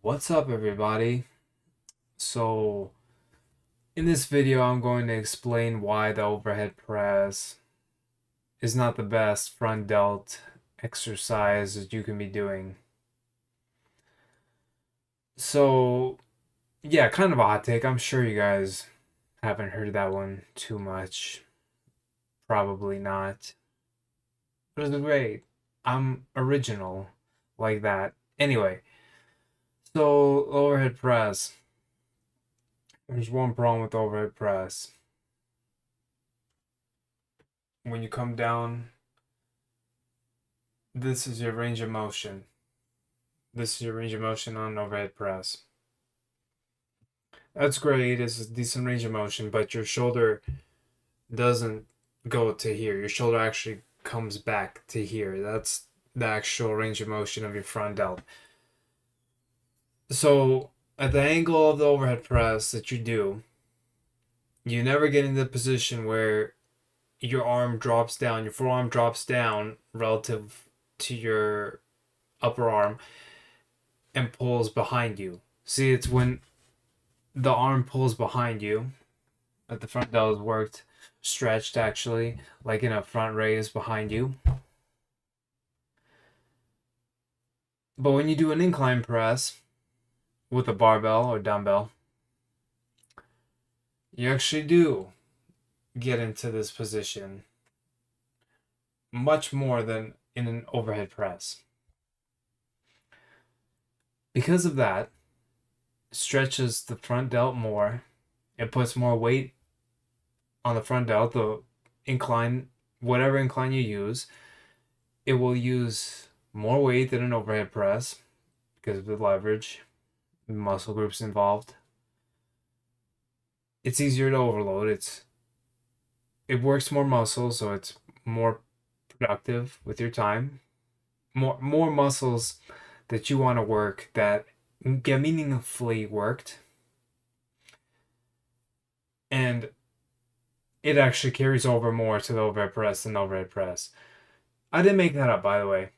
What's up, everybody? So, in this video, I'm going to explain why the overhead press is not the best front delt exercise that you can be doing. So, yeah, kind of a hot take. I'm sure you guys haven't heard that one too much. Probably not. But it's great. I'm original like that. Anyway, so overhead press. There's one problem with overhead press. When you come down, this is your range of motion. This is your range of motion on an overhead press. That's great. It's a decent range of motion, but your shoulder doesn't go to here. Your shoulder actually comes back to here. That's the actual range of motion of your front delt. So at the angle of the overhead press that you do, you never get into the position where your arm drops down, your forearm drops down relative to your upper arm and pulls behind you. See, it's when the arm pulls behind you that the front delt is worked, stretched actually, like in a front raise behind you. But when you do an incline press with a barbell or dumbbell, you actually do get into this position much more than in an overhead press. Because of that, stretches the front delt more. It puts more weight on the front delt, the incline, whatever incline you use. It will use more weight than an overhead press because of the leverage, muscle groups involved. It's easier to overload. It works more muscles, so it's more productive with your time. More muscles that you want to work that get meaningfully worked. And it actually carries over more to the overhead press than the overhead press. I didn't make that up, by the way.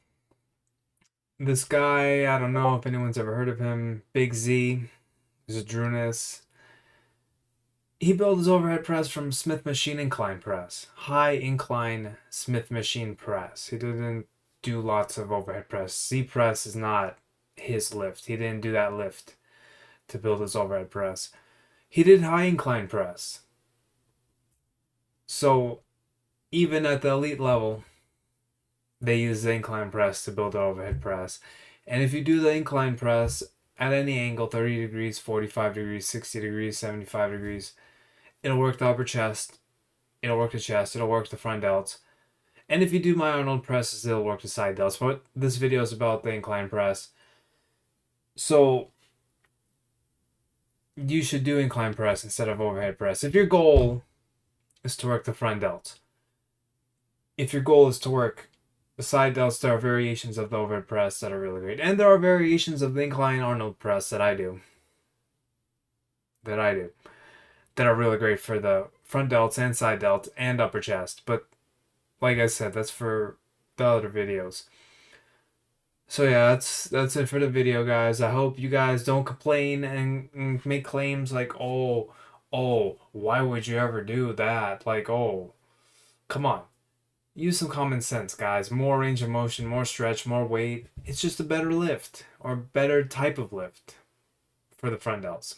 This guy, I don't know if anyone's ever heard of him, Big Z, he's a Drunas. He built his overhead press from Smith machine incline press, high incline Smith machine press. He didn't do lots of overhead press. Z press is not his lift. He didn't do that lift to build his overhead press. He did high incline press. So even at the elite level, they use the incline press to build the overhead press. And if you do the incline press at any angle, 30 degrees, 45 degrees, 60 degrees, 75 degrees, it'll work the upper chest, it'll work the chest, it'll work the front delts. And if you do my Arnold presses, it'll work the side delts. But this video is about the incline press. So you should do incline press instead of overhead press. If your goal is to work the front delts, if your goal is to work the side delts, there are variations of the overhead press that are really great. And there are variations of the incline Arnold press that I do. That are really great for the front delts and side delts and upper chest. But like I said, that's for the other videos. So yeah, that's it for the video, guys. I hope you guys don't complain and make claims like, why would you ever do that? Like, come on. Use some common sense, guys. More range of motion, more stretch, more weight. It's just a better lift or better type of lift for the front delts.